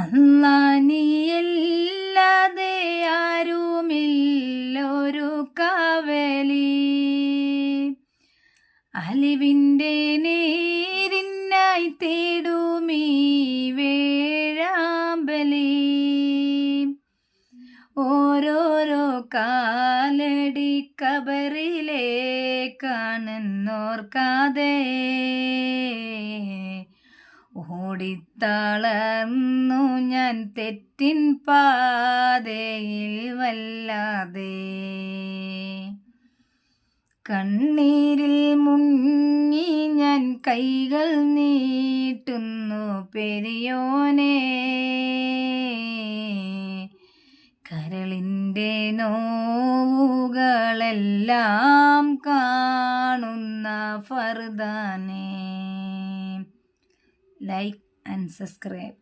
അല്ലാ നീയല്ലാതെ ആരുമില്ലൊരു കാവലി, അലിവിൻ്റെ നേരിനായി തേടുമീ വേഴാമ്പലി. ഓരോരോ കാലടി കബറിലേക്കാണെന്നോർക്കാതെ ഓടിത്തളർന്നു ഞാൻ തെറ്റിൻ പാതയിൽ വല്ലാതെ. കണ്ണീരിൽ മുങ്ങി ഞാൻ കൈകൾ നീട്ടുന്നു പെരിയോനെ, കരളിൻ്റെ നോവുകളെല്ലാം കാണുന്ന ഫർദാനെ. Like and subscribe.